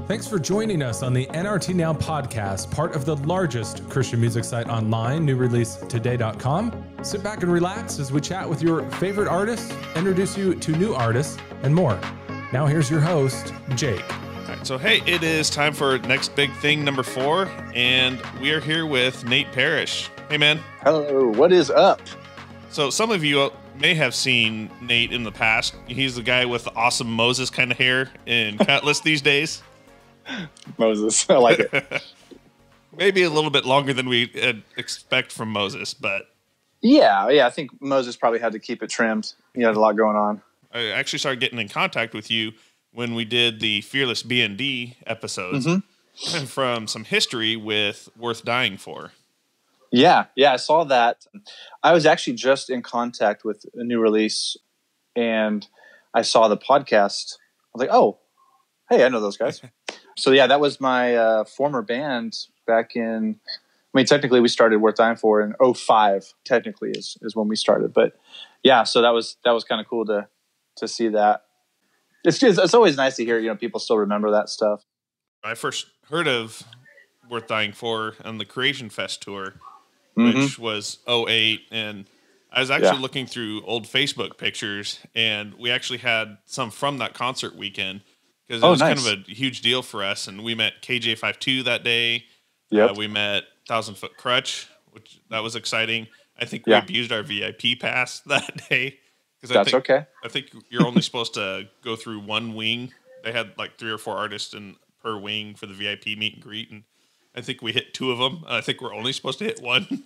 Thanks for joining us on the NRT Now podcast, part of the largest Christian music site online, newreleasetoday.com. Sit back and relax as we chat with your favorite artists, introduce you to new artists, and more. Now here's your host, Jake. All right, so hey, it is time for Next Big Thing number 4, and we are here with Nate Parrish. Hey, man. Hello, what is up? So some of you may have seen Nate in the past. He's the guy with the awesome Moses kind of hair in Kutless these days. Moses, I like it. Maybe a little bit longer than we expect from Moses, but... Yeah, I think Moses probably had to keep it trimmed. He had a lot going on. I actually started getting in contact with you when we did the Fearless B&D episodes from some history with Worth Dying For. Yeah, I saw that. I was actually just in contact with a new release, and I saw the podcast. I was like, oh, hey, I know those guys. So yeah, that was my former band back in, technically we started Worth Dying For in 2005, technically is when we started. But yeah, so that was kind of cool to see that. It's always nice to hear, people still remember that stuff. I first heard of Worth Dying For on the Creation Fest tour, which was 2008. And I was actually looking through old Facebook pictures, and we actually had some from that concert weekend. Because it was kind of a huge deal for us, and we met KJ52 that day. Yep. We met 1,000 Foot Crutch, that was exciting. I think we abused our VIP pass that day. That's okay. I think you're only supposed to go through one wing. They had like 3 or 4 artists per wing for the VIP meet and greet, and I think we hit 2 of them. I think we're only supposed to hit 1.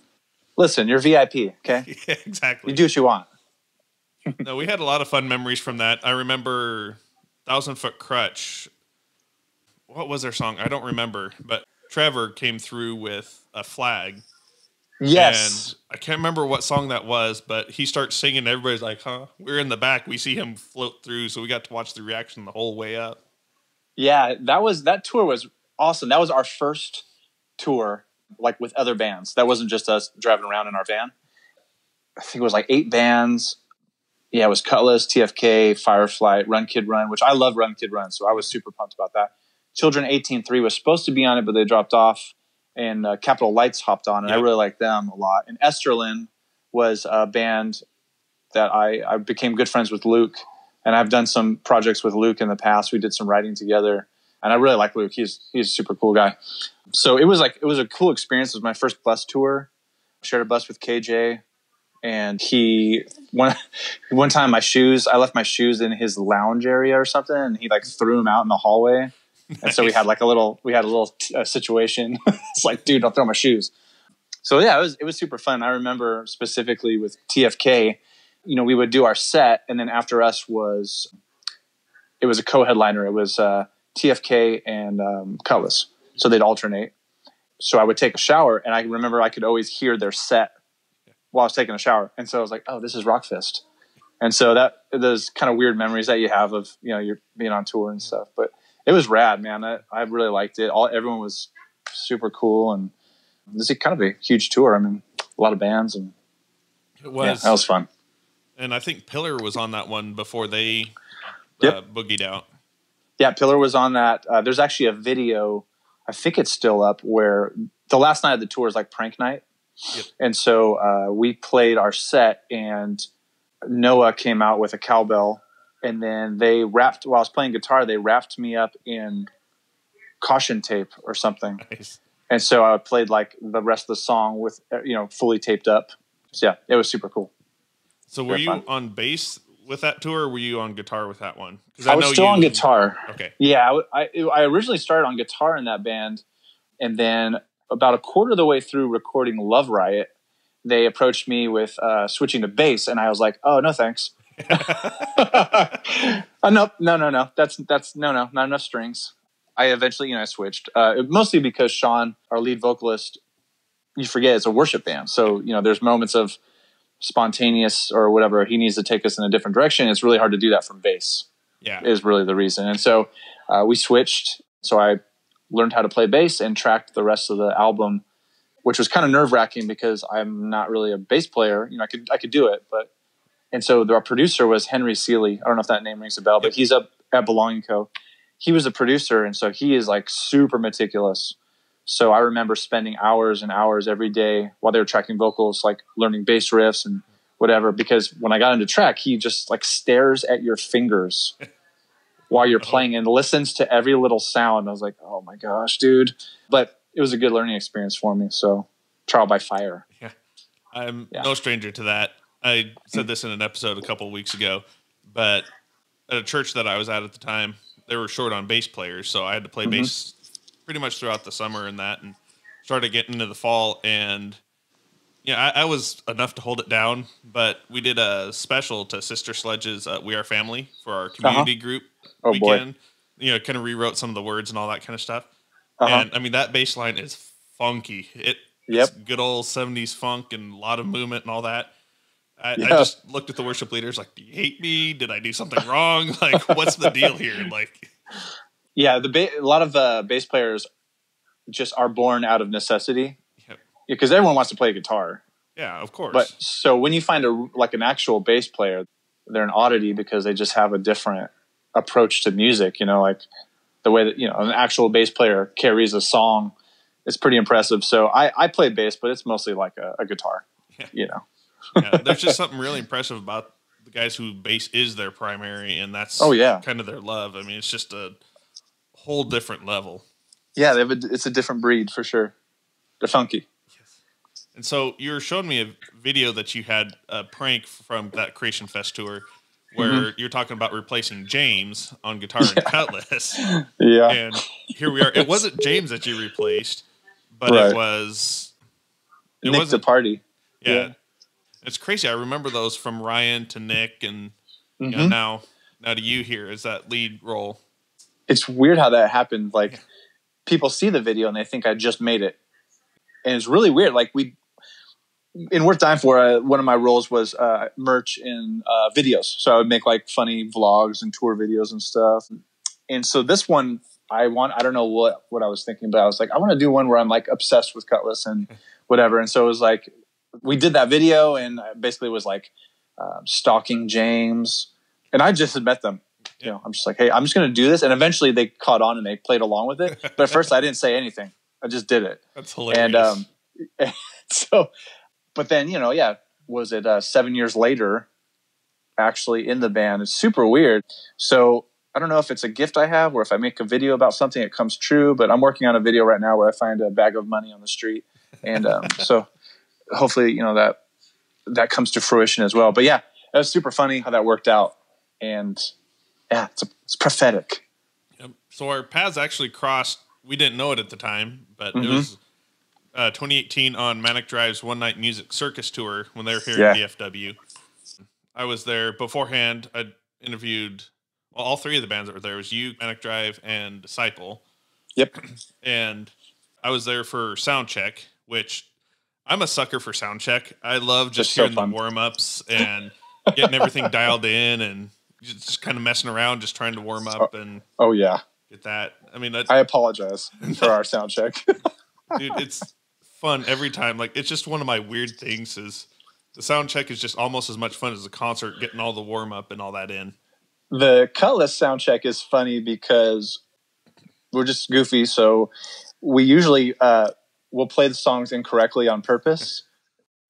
Listen, you're VIP, okay? Yeah, exactly. You do what you want. No, we had a lot of fun memories from that. I remember 1,000 Foot Crutch. What was their song? I don't remember, but Trevor came through with a flag. Yes. And I can't remember what song that was, but he starts singing. Everybody's like, huh? We're in the back. We see him float through, so we got to watch the reaction the whole way up. Yeah, that tour was awesome. That was our first tour, like with other bands. That wasn't just us driving around in our van. I think it was like 8 bands. Yeah, it was Kutless, TFK, Fireflight, Run Kid Run, which I love Run Kid Run, so I was super pumped about that. Children 18-3 was supposed to be on it, but they dropped off, and Capital Lights hopped on, and I really liked them a lot. And Esterlin was a band that I became good friends with Luke, and I've done some projects with Luke in the past. We did some writing together, and I really like Luke. He's a super cool guy. So it was a cool experience. It was my first bus tour. I shared a bus with KJ. And one time I left my shoes in his lounge area or something, and he like threw them out in the hallway. Nice. And so we had a little situation. It's like, dude, don't throw my shoes. So yeah, it was super fun. I remember specifically with TFK, we would do our set, and then after us it was a co-headliner. It was TFK and Kutless. So they'd alternate. So I would take a shower, and I remember I could always hear their set while I was taking a shower. And so I was like, oh, this is Rockfist. And so those kind of weird memories that you have of, you're being on tour and stuff. But it was rad, man. I really liked it. Everyone was super cool. And this is kind of a huge tour. I mean, a lot of bands. And it was. That was fun. And I think Pillar was on that one before they boogied out. Yeah, Pillar was on that. There's actually a video, I think it's still up, where the last night of the tour is like prank night. Yep. And so we played our set, and Noah came out with a cowbell, and then while I was playing guitar, they wrapped me up in caution tape or something. Nice. And so I played like the rest of the song with, fully taped up. So yeah, it was super cool. So were you on bass with that tour, or were you on guitar with that one? I was still on guitar. Okay. Yeah, I originally started on guitar in that band, and then about a quarter of the way through recording Love Riot, they approached me with switching to bass, and I was like, "Oh, no, thanks." No. That's no, not enough strings. I eventually, I switched. Mostly because Sean, our lead vocalist, you forget it's a worship band, so there's moments of spontaneous or whatever. He needs to take us in a different direction. It's really hard to do that from bass. Yeah, is really the reason. And so we switched. So I learned how to play bass and tracked the rest of the album which was kind of nerve wracking because I'm not really a bass player. You know, I could do it, but, and so our producer was Henry Seeley. I don't know if that name rings a bell, but he's up at Belonging Co. He was a producer. And so he is like super meticulous. So I remember spending hours and hours every day while they were tracking vocals, like learning bass riffs and whatever, because when I got into track, he just like stares at your fingers while you're playing and listens to every little sound. I was like, oh my gosh, dude. But it was a good learning experience for me. So trial by fire. Yeah. I'm no stranger to that. I said this in an episode a couple of weeks ago, but at a church that I was at the time, they were short on bass players. So I had to play bass pretty much throughout the summer and that, and started getting into the fall. And yeah, I was enough to hold it down, but we did a special to Sister Sledge's We Are Family for our community group weekend. Boy. You know, kind of rewrote some of the words and all that kind of stuff. And I mean, that bass line is funky. It's good old 70s funk and a lot of movement and all that. I just looked at the worship leaders like, do you hate me? Did I do something wrong? Like, what's the deal here? Like, yeah, a lot of bass players just are born out of necessity. Because everyone wants to play guitar. Yeah, of course. But so when you find an actual bass player, they're an oddity because they just have a different approach to music. You know, like the way that, you know, an actual bass player carries a song. It's pretty impressive. So I play bass, but it's mostly like a guitar, you know. Yeah, there's just something really impressive about the guys who bass is their primary, and that's kind of their love. I mean, it's just a whole different level. Yeah, it's a different breed for sure. They're funky. And so you were showing me a video that you had a prank from that Creation Fest tour where you're talking about replacing James on guitar and Kutless. Yeah. And here we are. It wasn't James that you replaced, but it was Nick the Party. Yeah. It's crazy. I remember those from Ryan to Nick and you know, now to you here as that lead role. It's weird how that happened. Like people see the video and they think I just made it. And it's really weird. Like in Worth Dying For, one of my roles was merch in videos. So I would make like funny vlogs and tour videos and stuff. And so this one, I don't know what I was thinking, but I was like, I want to do one where I'm like obsessed with Kutless and whatever. And so it was like, we did that video and basically it was like stalking James. And I just had met them. You know, I'm just like, hey, I'm just going to do this. And eventually they caught on and they played along with it. But at first I didn't say anything. I just did it. That's hilarious. And but then, you know, was it 7 years later, actually in the band? It's super weird. So I don't know if it's a gift I have or if I make a video about something, it comes true. But I'm working on a video right now where I find a bag of money on the street. And so hopefully, you know, that comes to fruition as well. But yeah, it was super funny how that worked out. And yeah, it's prophetic. Yep. So our paths actually crossed. We didn't know it at the time, but it was 2018 on Manic Drive's One Night Music Circus Tour when they were here in DFW. I was there beforehand. I interviewed all three of the bands that were there. It was you, Manic Drive, and Disciple. Yep. And I was there for sound check, which I'm a sucker for sound check. I love just hearing the warm-ups and getting everything dialed in and just kind of messing around, just trying to warm up and get that. I mean, I apologize for our sound check. Dude, it's fun every time. Like, it's just one of my weird things is the sound check is just almost as much fun as a concert, getting all the warm up and all that in. The Kutless sound check is funny because we're just goofy. So we usually we'll play the songs incorrectly on purpose.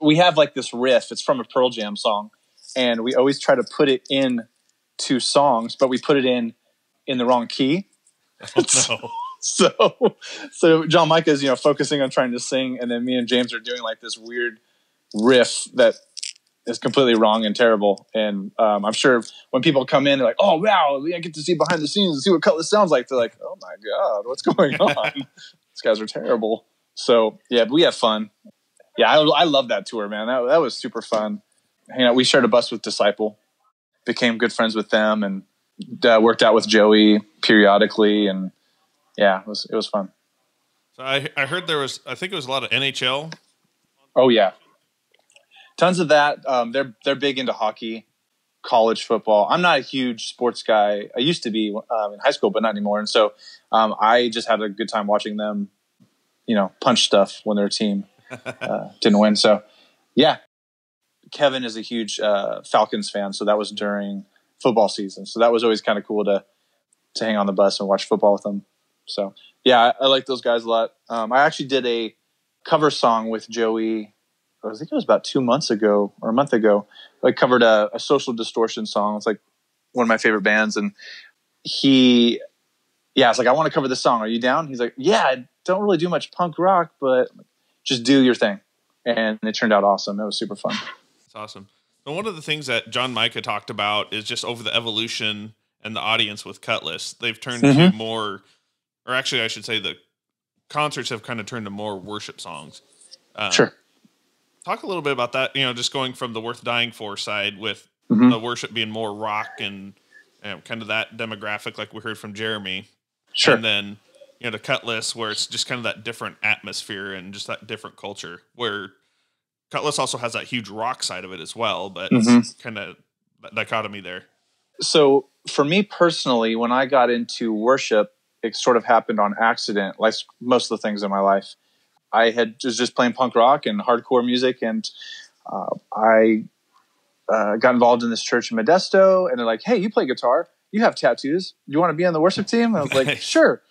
We have like this riff. It's from a Pearl Jam song. And we always try to put it in to songs, but we put it in the wrong key. Oh, no. So John Micah is, you know, focusing on trying to sing, and then me and James are doing like this weird riff that is completely wrong and terrible. And I'm sure when people come in, they're like, "Oh wow, I get to see behind the scenes and see what Kutless sounds like." They're like, "Oh my god, what's going on? These guys are terrible." So yeah, but we have fun. Yeah, I love that tour, man. That was super fun. You know, we shared a bus with Disciple, became good friends with them, and worked out with Joey periodically, and yeah, it was fun. So I heard there was, I think it was a lot of NHL. Oh yeah, tons of that. They're big into hockey, college football. I'm not a huge sports guy. I used to be in high school, but not anymore. And so I just had a good time watching them, you know, punch stuff when they're a team. didn't win. So yeah, Kevin is a huge Falcons fan. So that was during football season. So that was always kind of cool to hang on the bus and watch football with them. So yeah, I like those guys a lot. I actually did a cover song with Joey. I think it was about 2 months ago or a month ago. I covered a Social Distortion song. It's like one of my favorite bands. And I was like, I want to cover this song. Are you down? He's like, yeah, I don't really do much punk rock, but just do your thing. And it turned out awesome. It was super fun. It's awesome. And one of the things that John Micah talked about is just over the evolution and the audience with Kutless. They've turned to more, or actually I should say the concerts have kind of turned to more worship songs. Sure. Talk a little bit about that, just going from the Worth Dying For side with the worship being more rock and kind of that demographic like we heard from Jeremy. Sure. And then, to Kutless where it's just kind of that different atmosphere and just that different culture where Kutless also has that huge rock side of it as well, but kind of that dichotomy there. So for me personally, when I got into worship, it sort of happened on accident, like most of the things in my life. I was just playing punk rock and hardcore music, and I got involved in this church in Modesto, and they're like, hey, you play guitar, you have tattoos, you want to be on the worship team? And I was like, sure.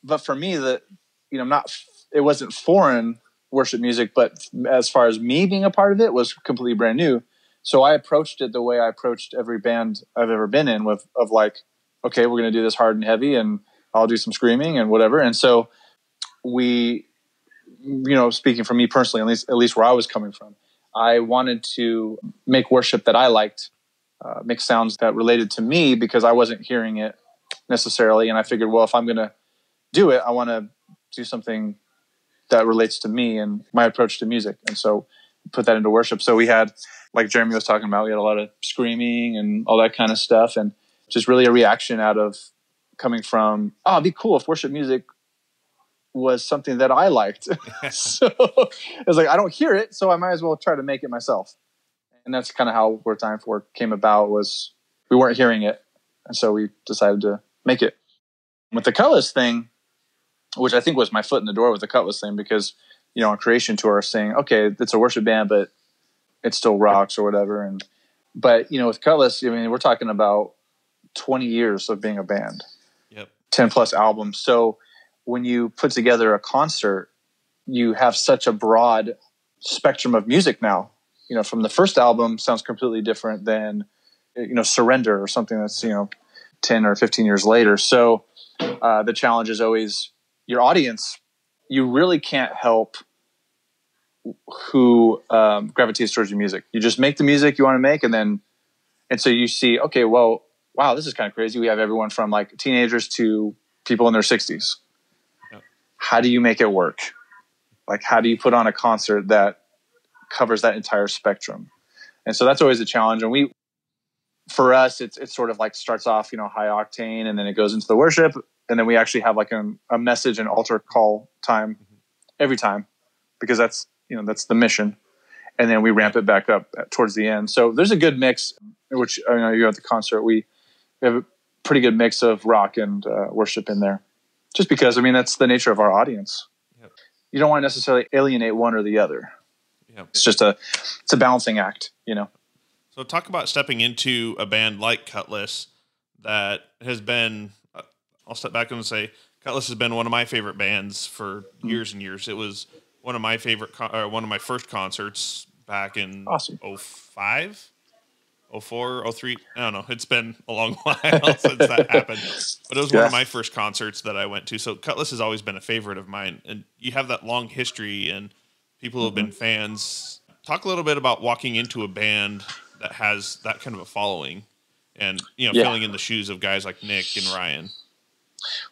But for me, it wasn't foreign worship music, but as far as me being a part of it was completely brand new. So I approached it the way I approached every band I've ever been in of like, okay, we're going to do this hard and heavy, and I'll do some screaming and whatever. And so we, speaking for me personally, at least where I was coming from, I wanted to make worship that I liked, make sounds that related to me because I wasn't hearing it necessarily. And I figured, well, if I'm going to do it, I want to do something that relates to me and my approach to music. And so put that into worship. So we had, like Jeremy was talking about, we had a lot of screaming and all that kind of stuff. And just really a reaction out of coming from, it'd be cool if worship music was something that I liked. So it was like, I don't hear it, so I might as well try to make it myself. And that's kind of how Worth Dying For came about, was we weren't hearing it. And so we decided to make it. With the Kutless thing, which I think was my foot in the door with the Kutless thing, because, on Creation Tour saying, okay, it's a worship band, but it still rocks or whatever. But with Kutless, we're talking about 20 years of being a band, 10 plus albums. So when you put together a concert, you have such a broad spectrum of music now. From the first album sounds completely different than, Surrender or something that's, 10 or 15 years later. So the challenge is always your audience. You really can't help who gravitates towards your music. You just make the music you want to make, and so you see, okay, well, wow, this is kind of crazy. We have everyone from like teenagers to people in their 60s. How do you make it work? Like, how do you put on a concert that covers that entire spectrum? And so that's always a challenge. And for us, it's sort of like starts off, high octane, and then it goes into the worship. And then we actually have like a message and altar call time every time, because that's the mission. And then we ramp it back up towards the end. So there's a good mix, which, you're at the concert, we have a pretty good mix of rock and worship in there. Just because, that's the nature of our audience. Yep. You don't want to necessarily alienate one or the other. Yep. It's just it's a balancing act, So talk about stepping into a band like Kutless that has been, I'll step back and say, Kutless has been one of my favorite bands for years and years. It was one of my one of my first concerts back in 05, 04, 03. I don't know. It's been a long while since that happened. But it was one of my first concerts that I went to. So Kutless has always been a favorite of mine. And you have that long history and people who have been fans. Talk a little bit about walking into a band that has that kind of a following and, filling in the shoes of guys like Nick and Ryan.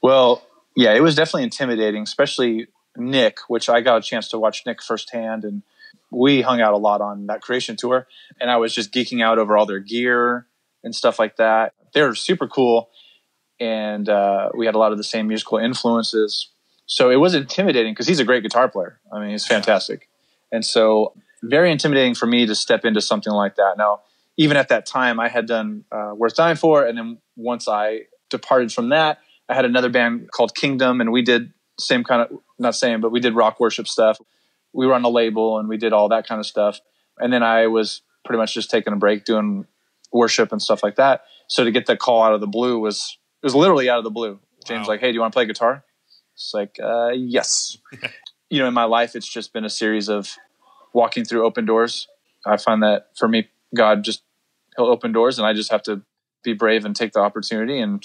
Well, yeah, it was definitely intimidating, especially Nick, which I got a chance to watch Nick firsthand. And we hung out a lot on that Creation Tour, and I was just geeking out over all their gear and stuff like that. They were super cool, and we had a lot of the same musical influences. So it was intimidating because he's a great guitar player. He's fantastic. And so very intimidating for me to step into something like that. Now, even at that time, I had done Worth Dying For, and then once I departed from that, I had another band called Kingdom, and we did we did rock worship stuff. we were on a label and we did all that kind of stuff. And then I was pretty much just taking a break doing worship and stuff like that. So to get that call out of the blue it was literally out of the blue. James like, hey, do you want to play guitar? It's like, yes. In my life, it's just been a series of walking through open doors. I find that for me, God he'll open doors and I just have to be brave and take the opportunity. And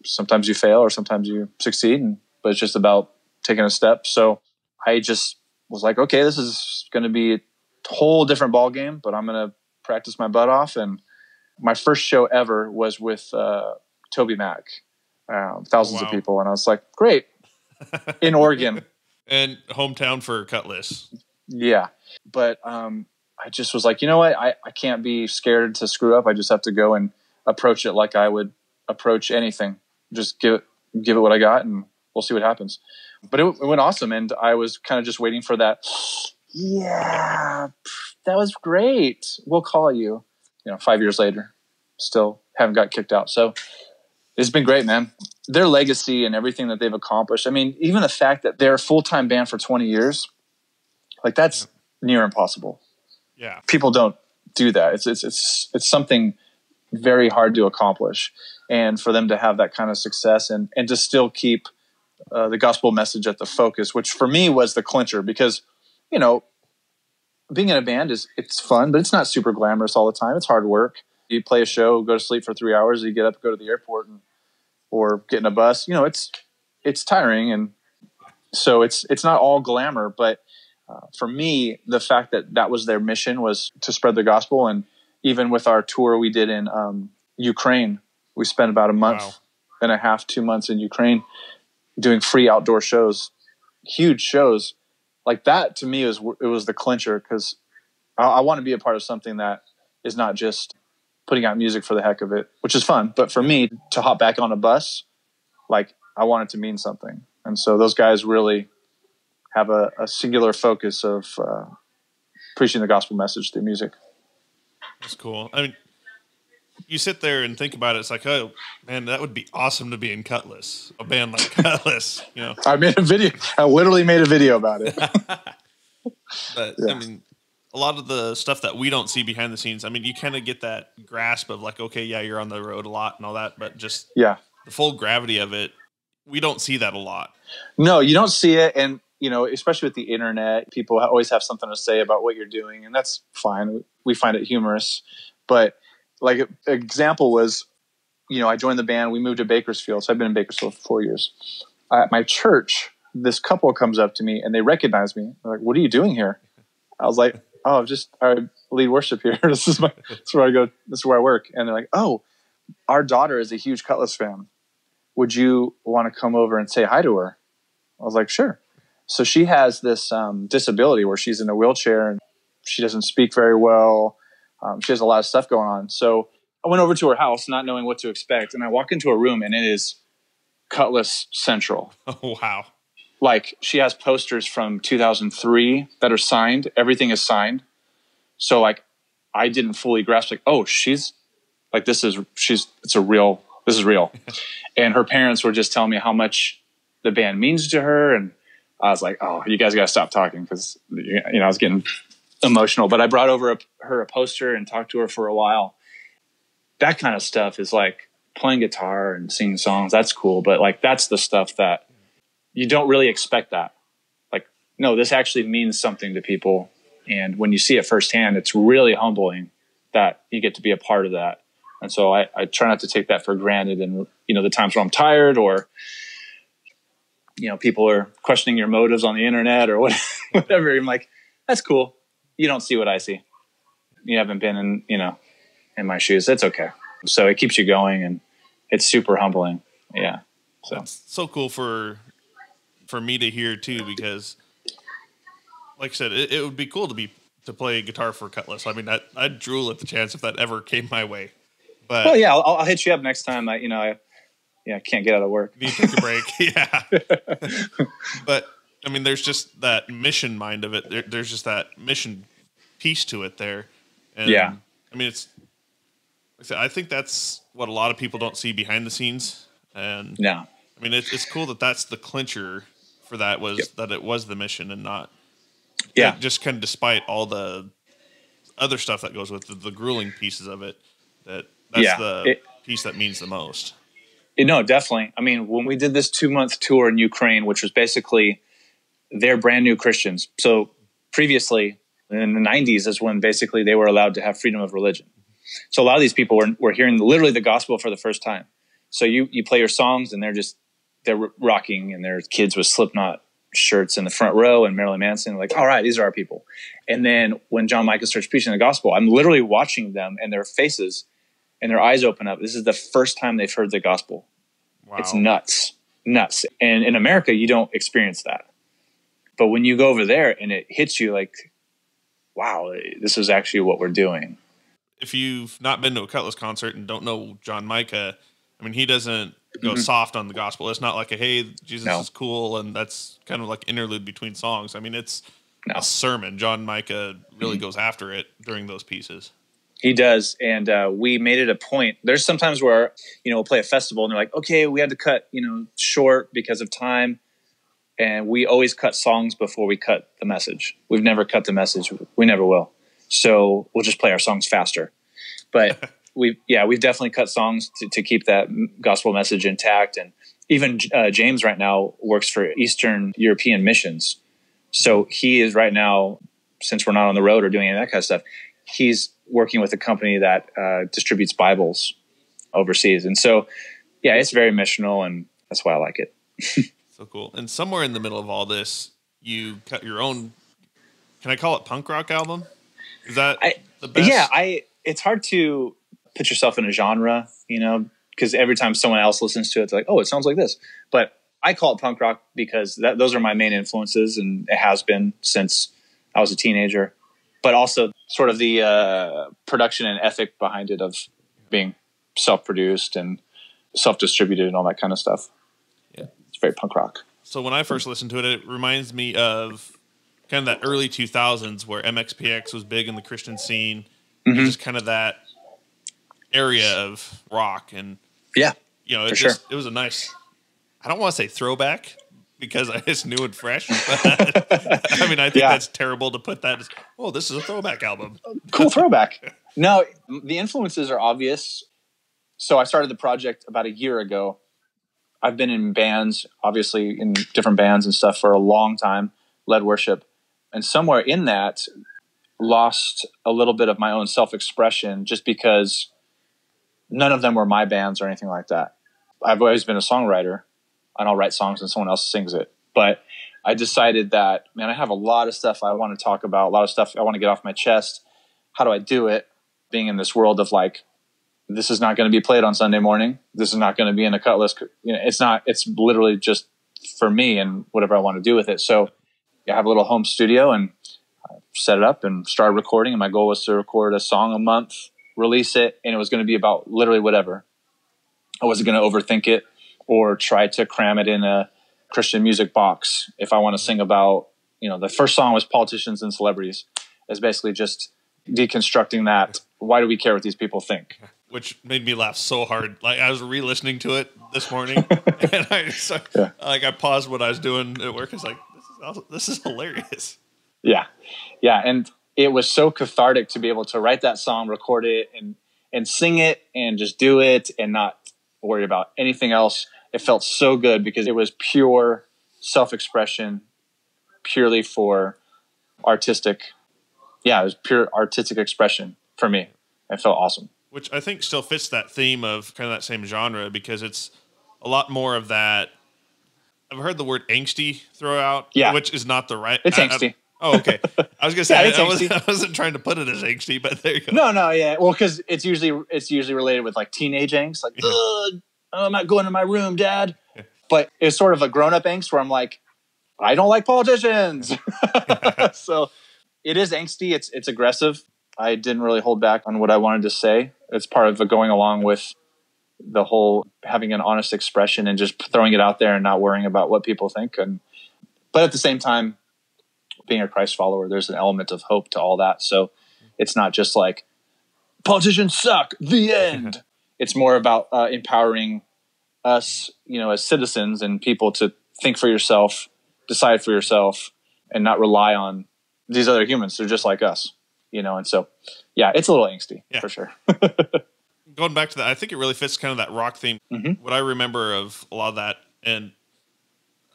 sometimes you fail or sometimes you succeed, but it's just about taking a step. So I just was like, okay, this is going to be a whole different ball game, but I'm going to practice my butt off. And my first show ever was with Toby Mac, thousands of people. And I was like, great, in Oregon. And hometown for Kutless. Yeah. But I just was like, you know what? I can't be scared to screw up. I just have to go and approach it like I would approach anything. Just give it what I got and we'll see what happens. But it went awesome. And I was kind of just waiting for that. Yeah, that was great. We'll call you. 5 years later, still haven't got kicked out. So it's been great, man. Their legacy and everything that they've accomplished. I mean, even the fact that they're a full-time band for 20 years, like that's near impossible. Yeah. People don't do that. It's something very hard to accomplish. And for them to have that kind of success and to still keep the gospel message at the focus, which for me was the clincher because, being in a band it's fun, but it's not super glamorous all the time. It's hard work. You play a show, go to sleep for 3 hours, you get up, go to the airport or get in a bus. It's tiring. And so it's not all glamour, but for me, the fact that was their mission was to spread the gospel. And even with our tour we did in Ukraine, we spent about a month and a half, 2 months in Ukraine doing free outdoor shows, huge shows like that. To me, it was the clincher because I want to be a part of something that is not just putting out music for the heck of it, which is fun. But for me to hop back on a bus, like I want it to mean something. And so those guys really have a singular focus of preaching the gospel message through music. That's cool. I mean, you sit there and think about it. It's like, oh man, that would be awesome to be in Kutless, a band like Kutless. I made a video. I literally made a video about it. But yeah. I mean, a lot of the stuff that we don't see behind the scenes. I mean, you kind of get that grasp of like, okay, yeah, you're on the road a lot and all that, but just the full gravity of it, we don't see that a lot. No, you don't see it, and especially with the internet, people always have something to say about what you're doing, and that's fine. We find it humorous, but like an example was, I joined the band. We moved to Bakersfield. So I've been in Bakersfield for 4 years. At my church, this couple comes up to me and they recognize me. They're like, what are you doing here? I was like, oh, I lead worship here. This is where I go. This is where I work. And they're like, oh, our daughter is a huge Kutless fan. Would you want to come over and say hi to her? I was like, sure. So she has this disability where she's in a wheelchair and she doesn't speak very well. She has a lot of stuff going on. So I went over to her house not knowing what to expect. And I walk into her room and it is Kutless Central. Oh, wow. Like she has posters from 2003 that are signed. Everything is signed. So like I didn't fully grasp like, oh, she's like, this is real. And her parents were just telling me how much the band means to her. And I was like, oh, you guys got to stop talking because, I was getting emotional. But I brought over her a poster and talked to her for a while. That kind of stuff is like playing guitar and singing songs. That's cool. But like, that's the stuff that you don't really expect that. Like, no, this actually means something to people. And when you see it firsthand, it's really humbling that you get to be a part of that. And so I try not to take that for granted. And, the times when I'm tired or, people are questioning your motives on the internet or whatever. I'm like, that's cool. You don't see what I see. You haven't been in my shoes. That's okay. So it keeps you going and it's super humbling. Yeah. So it's so cool for me to hear too, because like I said, it would be cool to play guitar for Kutless. I mean, I'd drool at the chance if that ever came my way. But well, yeah, I'll hit you up next time. I can't get out of work. Need to take a break. Yeah. But I mean, there's just that mission mind of it. There's just that mission piece to it there. And yeah. I mean, I think that's what a lot of people don't see behind the scenes. And yeah, I mean, it's cool that that's the clincher for that was that it was the mission and not Yeah. Just kind of despite all the other stuff that goes with the grueling pieces of it, that's the piece that means the most. No, definitely. I mean, when we did this 2-month tour in Ukraine, which was basically they're brand new Christians. So previously in the 90s is when basically they were allowed to have freedom of religion. So a lot of these people were hearing literally the gospel for the first time. So you play your songs and they're rocking, and their kids with Slipknot shirts in the front row and Marilyn Manson, like, all right, these are our people. And then when John Micah starts preaching the gospel, I'm literally watching them and their faces and their eyes open up. This is the first time they've heard the gospel. Wow. It's nuts. And in America, you don't experience that. But when you go over there and it hits you like, wow, this is actually what we're doing. If you've not been to a Kutless concert and don't know John Micah, I mean, he doesn't go soft on the gospel. It's not like hey, Jesus is cool, and that's kind of like interlude between songs. I mean, it's a sermon. John Micah really goes after it during those pieces. He does, and we made it a point. There's sometimes where, we'll play a festival, and they're like, okay, we had to cut, short because of time, and we always cut songs before we cut the message. We've never cut the message. We never will. So we'll just play our songs faster. But we've definitely cut songs to keep that gospel message intact. And even James right now works for Eastern European missions. So he is right now, since we're not on the road or doing any of that kind of stuff, he's working with a company that distributes Bibles overseas. And so, it's very missional, and that's why I like it. So cool. And somewhere in the middle of all this, you cut your own, can I call it punk rock album? Is that the best? Yeah, it's hard to put yourself in a genre, because every time someone else listens to it, it's like, oh, it sounds like this. But I call it punk rock because those are my main influences, and it has been since I was a teenager. But also sort of the production and ethic behind it of being self-produced and self-distributed and all that kind of stuff. Yeah, it's very punk rock. So when I first listened to it, it reminds me of kind of that early 2000s where MXPX was big in the Christian scene. Just kind of that area of rock. And, it was a nice, I don't want to say throwback because it's new and fresh. But, I mean, I think that's terrible to put that as, this is a throwback album. Cool throwback. No, the influences are obvious. So I started the project about a year ago. I've been in bands, obviously in different bands and stuff for a long time, led worship. And somewhere in that, lost a little bit of my own self-expression just because none of them were my bands or anything like that. I've always been a songwriter, and I'll write songs and someone else sings it. But I decided that, man, I have a lot of stuff I want to talk about, a lot of stuff I want to get off my chest. How do I do it? Being in this world of like, this is not going to be played on Sunday morning. This is not going to be in a Kutless. It's literally just for me and whatever I want to do with it. So I have a little home studio and I set it up and started recording. And my goal was to record a song a month, release it. And it was going to be about literally whatever. I wasn't going to overthink it or try to cram it in a Christian music box. If I want to sing about, the first song was Politicians and Celebrities. It's basically just deconstructing that. Why do we care what these people think? Which made me laugh so hard. Like I was re-listening to it this morning, and I paused what I was doing at work. It's like this is hilarious. Yeah, and it was so cathartic to be able to write that song, record it, and sing it, and just do it, and not worry about anything else. It felt so good because it was pure self-expression, purely for artistic. Yeah, it was pure artistic expression for me. It felt awesome. Which I think still fits that theme of kind of that same genre because it's a lot more of that. I've heard the word angsty throw out, which is not the right. It's angsty. Okay. I was going to say, I wasn't trying to put it as angsty, but there you go. No, yeah. Well, because it's usually related with like teenage angst, like, I'm not going to my room, Dad. Yeah. But it's sort of a grown-up angst where I'm like, I don't like politicians. So it is angsty. It's aggressive. I didn't really hold back on what I wanted to say. It's part of going along with the whole having an honest expression and just throwing it out there and not worrying about what people think. But at the same time, being a Christ follower, there's an element of hope to all that. So it's not just like politicians suck, the end. It's more about empowering us, as citizens and people to think for yourself, decide for yourself, and not rely on these other humans. They're just like us, and so, yeah, it's a little angsty for sure. Going back to that, I think it really fits kind of that rock theme. What I remember of a lot of that, and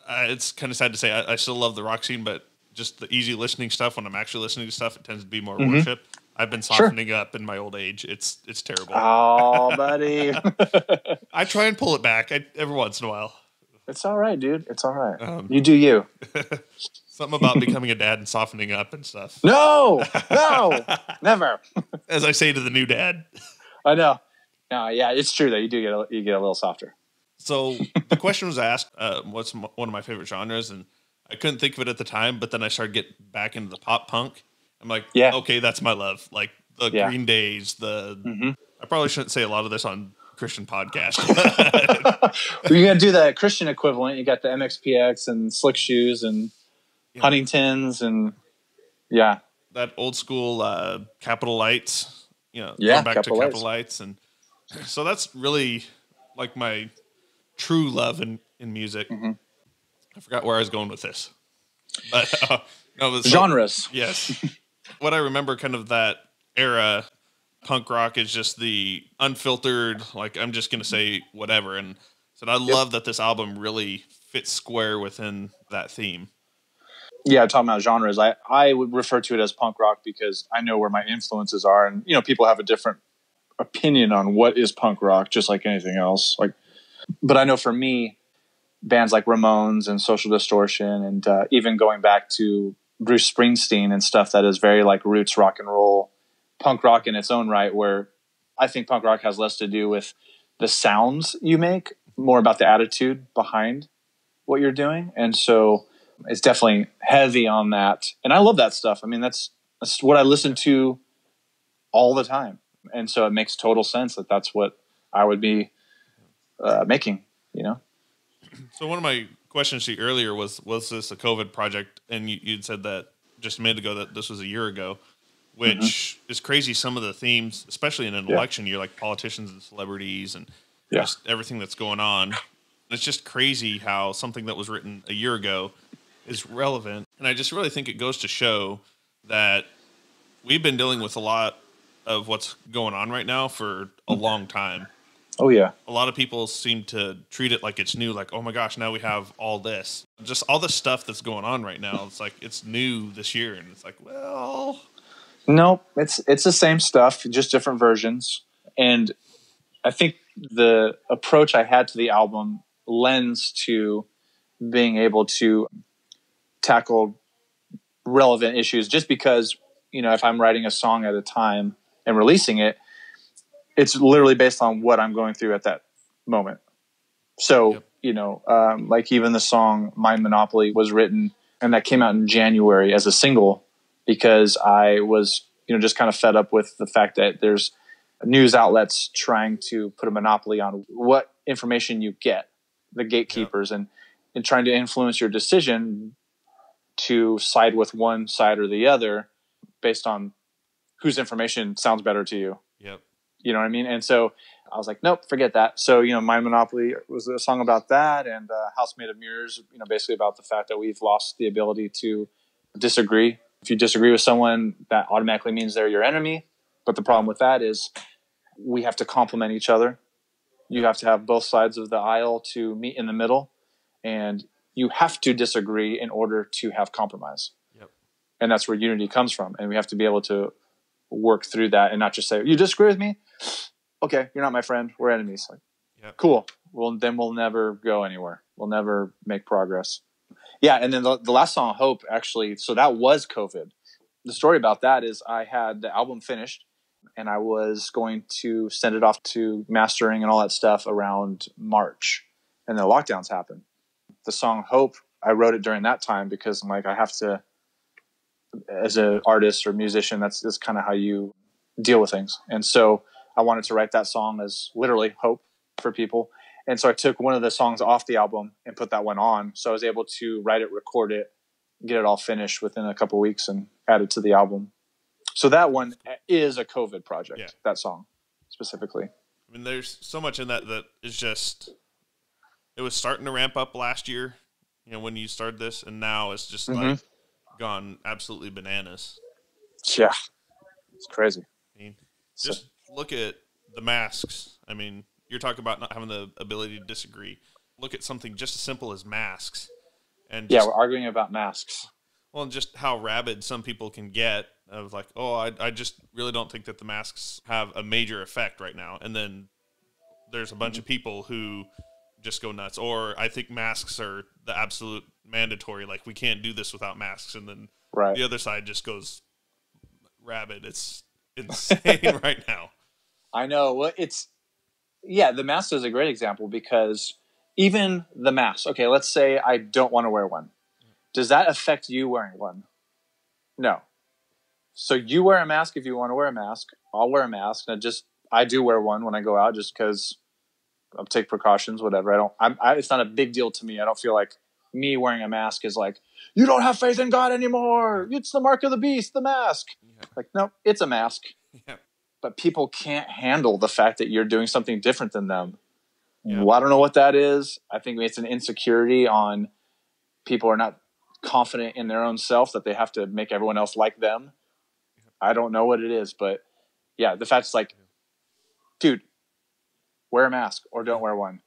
it's kind of sad to say, I still love the rock scene, but just the easy listening stuff, when I'm actually listening to stuff, it tends to be more worship. I've been softening up in my old age. It's terrible. Oh, buddy. I try and pull it back every once in a while. It's all right, dude. It's all right. You do you. Something about becoming a dad and softening up and stuff. No, never. As I say to the new dad. I know. No, yeah, it's true that you get a little softer. So the question was asked, what's one of my favorite genres? And I couldn't think of it at the time, but then I started getting back into the pop punk. I'm like, okay, that's my love. Like the Green Days, I probably shouldn't say a lot of this on Christian podcast. You're going to do the Christian equivalent. You got the MXPX and Slick Shoes and Huntingtons and that old school Capitol Lights, going back to Capitol Lights. And so that's really like my true love in music. I forgot where I was going with this, but genres. Yes. What I remember kind of that era, punk rock is just the unfiltered, like I'm just going to say whatever. And so I love that this album really fits square within that theme. Yeah, talking about genres, I would refer to it as punk rock because I know where my influences are. And, people have a different opinion on what is punk rock, just like anything else. But I know for me, bands like Ramones and Social Distortion and even going back to Bruce Springsteen and stuff that is very like roots rock and roll, punk rock in its own right, where I think punk rock has less to do with the sounds you make, more about the attitude behind what you're doing. And so it's definitely heavy on that. And I love that stuff. I mean, that's what I listen to all the time. And so it makes total sense that that's what I would be making, So one of my questions to you earlier was this a COVID project? And you'd said that just a minute ago that this was a year ago, which is crazy. Some of the themes, especially in an election year, like politicians and celebrities and just everything that's going on. It's just crazy how something that was written a year ago is relevant. And I just really think it goes to show that we've been dealing with a lot of what's going on right now for a long time. Oh, yeah. A lot of people seem to treat it like it's new, like, oh my gosh, now we have all this. Just all the stuff that's going on right now. It's like, it's new this year. And it's like, well. No, it's the same stuff, just different versions. And I think the approach I had to the album lends to being able to tackle relevant issues just because, if I'm writing a song at a time and releasing it, it's literally based on what I'm going through at that moment. So, like even the song Mind Monopoly was written and that came out in January as a single because I was, just kind of fed up with the fact that there's news outlets trying to put a monopoly on what information you get, the gatekeepers, and trying to influence your decision to side with one side or the other based on whose information sounds better to you. Yep. You know what I mean? And so I was like, nope, forget that. So, My Monopoly was a song about that, and House Made of Mirrors, basically about the fact that we've lost the ability to disagree. If you disagree with someone, that automatically means they're your enemy. But the problem with that is we have to complement each other. You have to have both sides of the aisle to meet in the middle, and you have to disagree in order to have compromise. Yep. And that's where unity comes from. And we have to be able to work through that and not just say, you disagree with me? Okay, you're not my friend. We're enemies. Like, cool. Well, then we'll never go anywhere. We'll never make progress. Yeah, and then the last song, Hope, actually, so that was COVID. The story about that is I had the album finished, and I was going to send it off to mastering and all that stuff around March, and the lockdowns happened. The song Hope, I wrote it during that time because I'm like, I have to, as an artist or musician, that's kind of how you deal with things. And so I wanted to write that song as literally hope for people. And so I took one of the songs off the album and put that one on. So I was able to write it, record it, get it all finished within a couple of weeks and add it to the album. So that one is a COVID project, that song specifically. I mean, there's so much in that is just, it was starting to ramp up last year, when you started this, and now it's just like gone absolutely bananas. Yeah, it's crazy. I mean, just look at the masks. I mean, you're talking about not having the ability to disagree. Look at something just as simple as masks. And we're arguing about masks. Well, and just how rabid some people can get of like, oh, I just really don't think that the masks have a major effect right now. And then there's a bunch of people who just go nuts. Or I think masks are the absolute mandatory. Like, we can't do this without masks. And then the other side just goes rabid. It's insane right now. I know. Well, the mask is a great example because even the mask. Okay, let's say I don't want to wear one. Does that affect you wearing one? No. So you wear a mask if you want to wear a mask. I'll wear a mask. And I do wear one when I go out just because I'll take precautions, whatever. It's not a big deal to me. I don't feel like me wearing a mask is like, you don't have faith in God anymore. It's the mark of the beast, the mask. Yeah. Like, no, it's a mask. Yeah. But people can't handle the fact that you're doing something different than them. Yeah. Well, I don't know what that is. I think it's an insecurity on people are not confident in their own self that they have to make everyone else like them. I don't know what it is, but yeah, the fact is like, dude, wear a mask or don't wear one.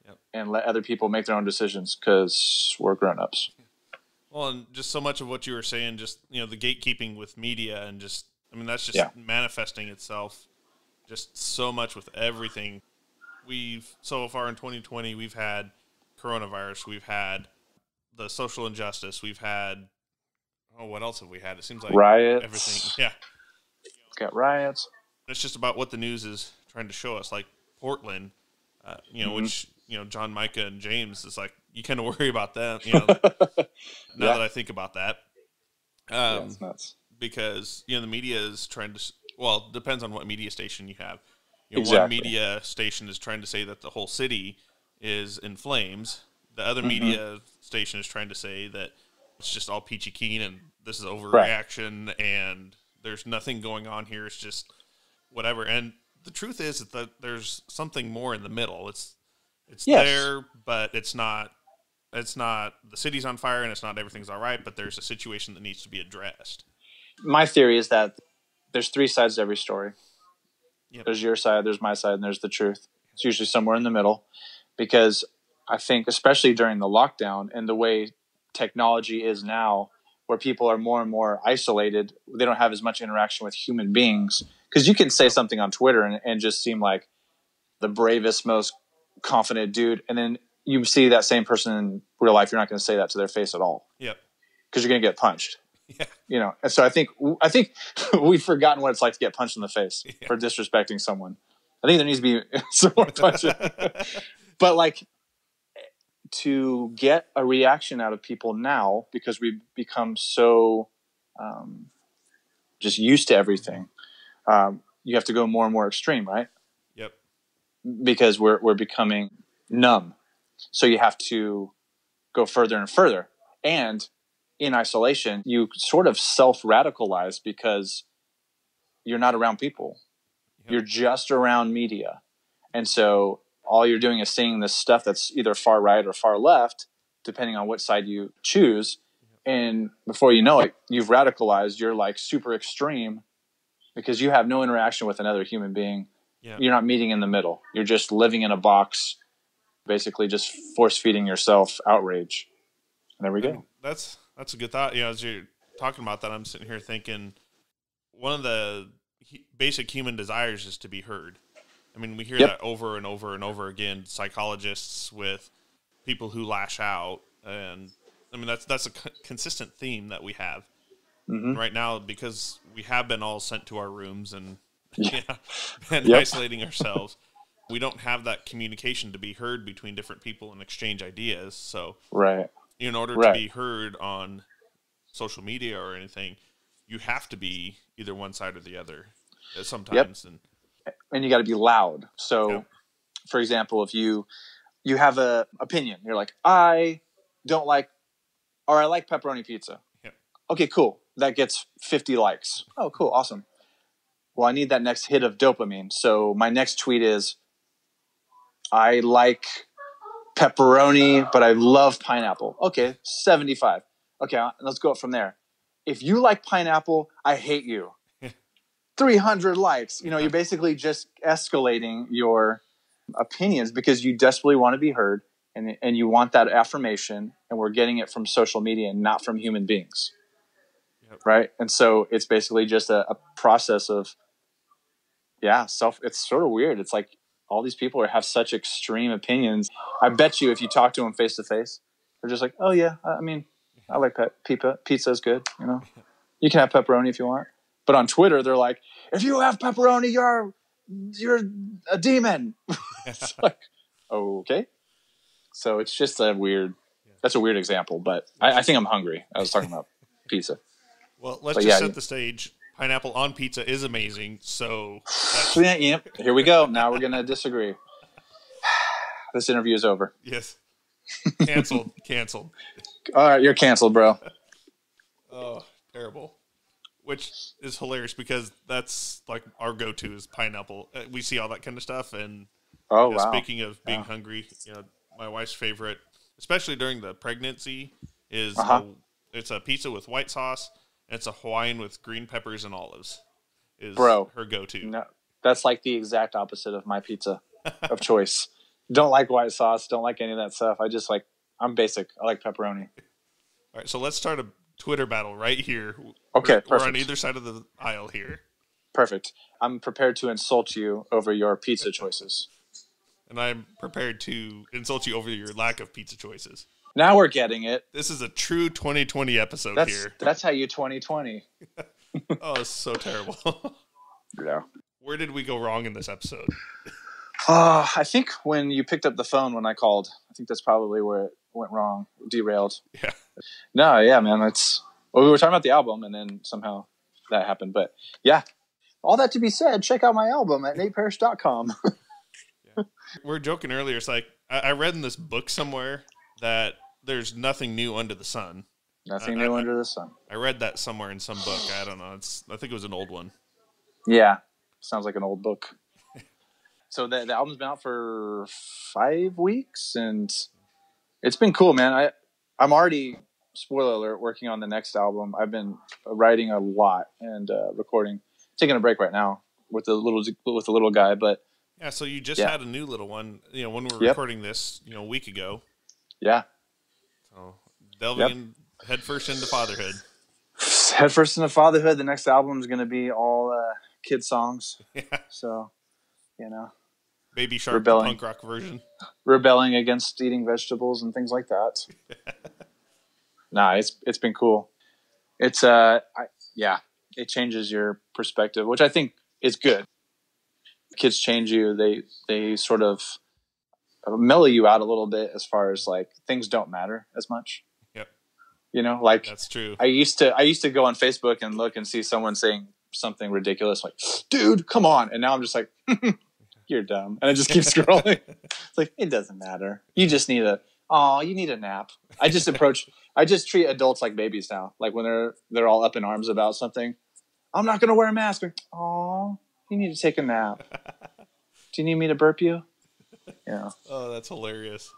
Yep. And let other people make their own decisions because we're grown-ups. Well, and just so much of what you were saying, just, the gatekeeping with media and just, that's just manifesting itself just so much with everything. So far in 2020, we've had coronavirus, we've had the social injustice, we've had, what else have we had? It seems like riots. Everything. Yeah. Got riots. It's just about what the news is trying to show us, like Portland, which, John, Micah, and James is like, you kind of worry about that, now that I think about that. It's nuts. Because, the media is trying to, it depends on what media station you have. Exactly. One media station is trying to say that the whole city is in flames. The other media station is trying to say that it's just all peachy keen and this is overreaction and there's nothing going on here. It's just whatever. And the truth is that there's something more in the middle. It's there, but it's not the city's on fire and it's not everything's all right, but there's a situation that needs to be addressed. My theory is that there's three sides to every story. Yep. There's your side, there's my side, and there's the truth. It's usually somewhere in the middle because I think especially during the lockdown and the way technology is now where people are more and more isolated, they don't have as much interaction with human beings because you can say something on Twitter and just seem like the bravest, most confident dude. And then you see that same person in real life, you're not going to say that to their face at all. Yep. Because you're going to get punched. Yeah. And so I think we've forgotten what it's like to get punched in the face for disrespecting someone. I think there needs to be some more punches. But like to get a reaction out of people now, because we've become so just used to everything, you have to go more and more extreme, right? Yep. Because we're becoming numb. So you have to go further and further. And in isolation, you sort of self-radicalize because you're not around people. Yep. You're just around media. And so all you're doing is seeing this stuff that's either far right or far left, depending on which side you choose. And before you know it, you've radicalized. You're like super extreme because you have no interaction with another human being. Yep. You're not meeting in the middle. You're just living in a box, basically just force-feeding yourself outrage. And there we go. That's a good thought. As you're talking about that, I'm sitting here thinking one of the basic human desires is to be heard. We hear that over and over and over again, psychologists with people who lash out. And that's a consistent theme that we have right now because we have been all sent to our rooms and isolating ourselves. We don't have that communication to be heard between different people and exchange ideas. So in order to be heard on social media or anything, you have to be either one side or the other sometimes. And you got to be loud. So, for example, if you have a opinion, you're like, I don't like, or I like pepperoni pizza. Yep. Okay, cool. That gets 50 likes. Oh, cool. Awesome. Well, I need that next hit of dopamine. So my next tweet is, I like pepperoni, but I love pineapple. Okay, 75. Okay, let's go up from there. if you like pineapple, I hate you. 300 likes. You know, you're basically just escalating your opinions because you desperately want to be heard and you want that affirmation, and we're getting it from social media and not from human beings. Yep. Right? And so it's basically just a process of, it's sort of weird. It's like all these people have such extreme opinions. I bet you if you talk to them face to face, they're just like, oh yeah, I mean, I like pizza. Pizza's good. You know, you can have pepperoni if you want. But on Twitter, they're like, if you have pepperoni, you're a demon. It's like, okay. So it's just that's a weird example, but I think I'm hungry. I was talking about pizza. Well, let's set the stage. Pineapple on pizza is amazing. So yep. Here we go. Now we're going to disagree. This interview is over. Yes. Canceled. All right. You're canceled, bro. Oh, terrible. Which is hilarious because that's like our go-to is pineapple. We see all that kind of stuff. And speaking of being hungry, you know, my wife's favorite, especially during the pregnancy, is it's a pizza with white sauce. And it's a Hawaiian with green peppers and olives. Is her go-to. No, that's like the exact opposite of my pizza of choice. Don't like white sauce. Don't like any of that stuff. I'm basic. I like pepperoni. All right, so let's start a Twitter battle right here. Okay, we're on either side of the aisle here. Perfect. I'm prepared to insult you over your pizza choices. And I'm prepared to insult you over your lack of pizza choices. Now we're getting it. This is a true 2020 episode here. That's how you 2020. Oh, it's so terrible. Yeah. Where did we go wrong in this episode? I think when you picked up the phone when I called, I think that's probably where it went wrong, derailed. Yeah. No, yeah, man. We were talking about the album, and then somehow that happened. But yeah, all that to be said, check out my album at nateparrish.com. Yeah. We were joking earlier. It's like I read in this book somewhere that there's nothing new under the sun. Nothing new under the sun. I read that somewhere in some book. I don't know. I think it was an old one. Yeah. Sounds like an old book. So the album's been out for 5 weeks, and it's been cool, man. I'm already, spoiler alert, working on the next album. I've been writing a lot and recording. Taking a break right now with the little guy, but yeah. So you just had a new little one. You know, when we were recording this, a week ago. Yeah. So delving in headfirst into fatherhood. Headfirst into fatherhood. The next album is going to be all kid songs. Yeah. So, Baby Shark, the punk rock version. Rebelling against eating vegetables and things like that. Nah, it's been cool. It's it changes your perspective, which I think is good. Kids change you. They sort of mellow you out a little bit as far as like things don't matter as much. Yep. That's true. I used to go on Facebook and look and see someone saying something ridiculous like, dude, come on. And now I'm just like, you're dumb. And I just keep scrolling. It's like, it doesn't matter. You just need you need a nap. I just treat adults like babies now. Like when they're all up in arms about something. I'm not going to wear a mask. Oh, you need to take a nap. Do you need me to burp you? Yeah. Oh, that's hilarious.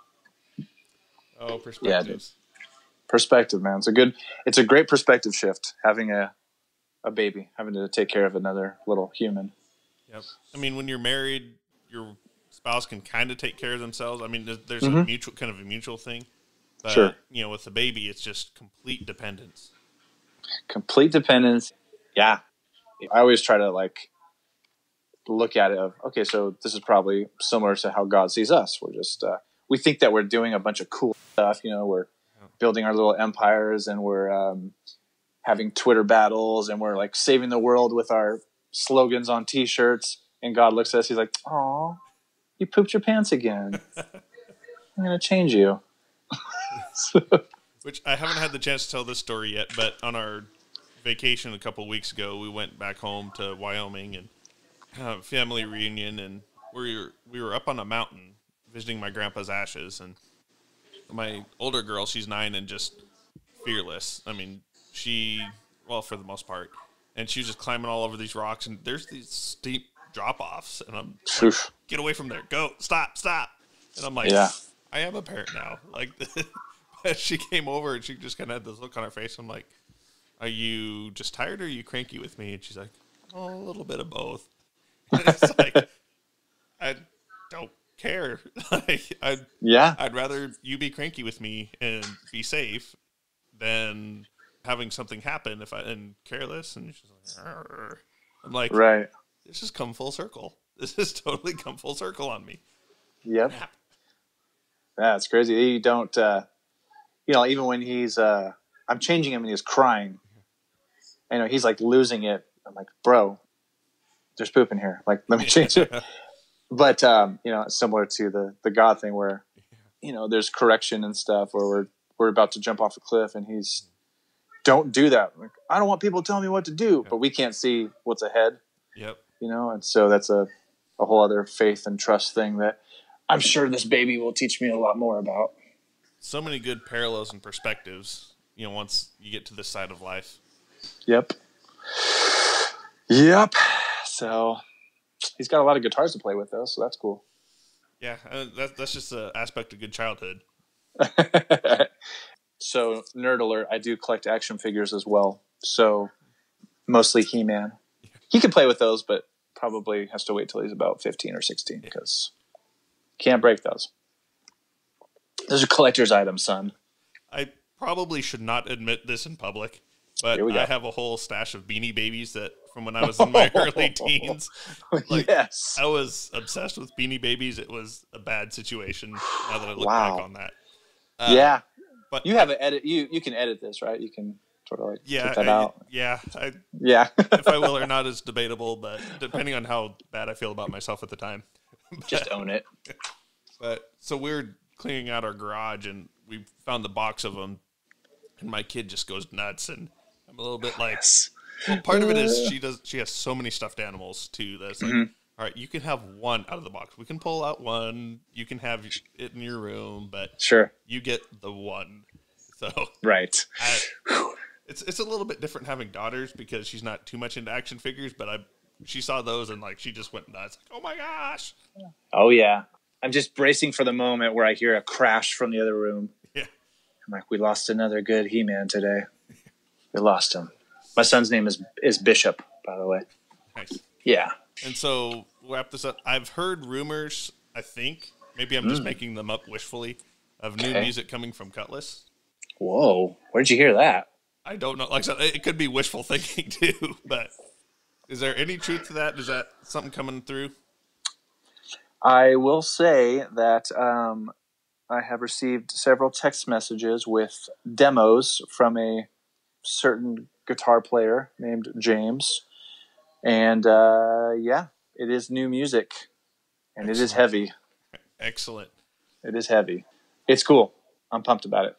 Oh, perspectives. Yeah, dude. Perspective, man. It's a great perspective shift having a baby, having to take care of another little human. Yep. I mean, when you're married, your spouse can kind of take care of themselves. I mean, there's a mutual thing. But, sure. With the baby, it's just complete dependence. Complete dependence. Yeah. I always try to look at it okay, so this is probably similar to how God sees us. We're just, we think that we're doing a bunch of cool stuff. We're building our little empires, and we're having Twitter battles, and we're saving the world with our slogans on t-shirts. And God looks at us, he's like, "Aw, you pooped your pants again. I'm going to change you." Which I haven't had the chance to tell this story yet, but on our vacation a couple of weeks ago, we went back home to Wyoming and family reunion, and we were up on a mountain visiting my grandpa's ashes, and my older girl, she's 9 and just fearless. I mean, for the most part, and she was just climbing all over these rocks, and there's these steep drop-offs, and I'm like, get away from there, go, stop. And I'm like, I am a parent now. She came over and she just kind of had this look on her face. I'm like, are you just tired or are you cranky with me? And she's like, oh, a little bit of both. And it's like, I don't care. I'd rather you be cranky with me and be safe than having something happen and careless. And she's like, arr. I'm like, right. This has come full circle. This has totally come full circle on me. Yep. That's crazy. You don't, even when he's, I'm changing him and he's crying. He's like losing it. I'm like, bro, there's poop in here. Like, let me change it. But, it's similar to the God thing where, there's correction and stuff where we're about to jump off a cliff and he's, don't do that. Like, I don't want people telling me what to do, but we can't see what's ahead. Yep. And so that's a whole other faith and trust thing that I'm sure this baby will teach me a lot more about. So many good parallels and perspectives, once you get to this side of life. Yep. So he's got a lot of guitars to play with, though, so that's cool. Yeah, that's just an aspect of good childhood. So, nerd alert, I do collect action figures as well. So, mostly He-Man. He can play with those, but probably has to wait till he's about 15 or 16 because can't break those. Those are collector's items, son. I probably should not admit this in public, but I have a whole stash of Beanie Babies that from when I was in my early teens. Yes. I was obsessed with Beanie Babies. It was a bad situation now that I look back on that. Yeah. But you have an edit. You can edit this, right? You can sort of like take that out. Yeah. If I will or not is debatable, but depending on how bad I feel about myself at the time. Just own it. But so we're cleaning out our garage and we found the box of them and my kid just goes nuts and I'm a little bit like, well, part of it is she has so many stuffed animals too. That's like, all right, you can have one out of the box. We can pull out one. You can have it in your room, but sure, you get the one. So right. It's a little bit different having daughters because she's not too much into action figures, but she saw those and like she just went nuts. Like, oh my gosh. Oh yeah. I'm just bracing for the moment where I hear a crash from the other room. Yeah. I'm like, we lost another good He-Man today. We lost him. My son's name is Bishop, by the way. Nice. Yeah. And so we'll wrap this up. I've heard rumors, I think, maybe I'm just making them up wishfully, of new music coming from Kutless. Whoa. Where'd you hear that? I don't know. Like I said, it could be wishful thinking too, but is there any truth to that? Is that something coming through? I will say that I have received several text messages with demos from a certain guitar player named James. And it is new music, and Excellent. It is heavy. Excellent. It is heavy. It's cool. I'm pumped about it.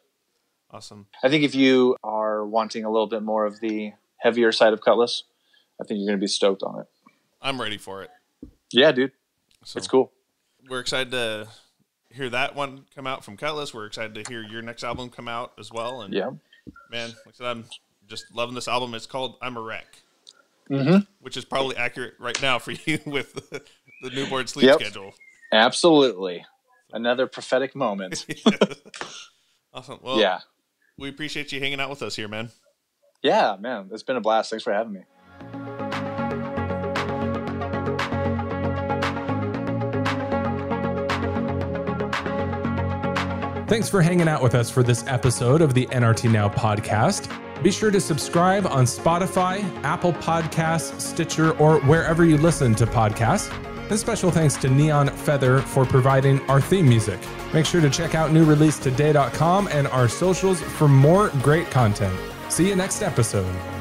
Awesome. I think if you are wanting a little bit more of the heavier side of Kutless, I think you're going to be stoked on it. I'm ready for it. Yeah, dude. So, it's cool. We're excited to hear that one come out from Kutless. We're excited to hear your next album come out as well. And man, like I said, I'm just loving this album. It's called I'm a Wreck. Which is probably accurate right now for you with the newborn sleep schedule. Absolutely. Another prophetic moment. Awesome. Well, we appreciate you hanging out with us here, man. Yeah, man. It's been a blast. Thanks for having me. Thanks for hanging out with us for this episode of the NRT Now podcast. Be sure to subscribe on Spotify, Apple Podcasts, Stitcher, or wherever you listen to podcasts. And special thanks to Neon Feather for providing our theme music. Make sure to check out newreleasetoday.com and our socials for more great content. See you next episode.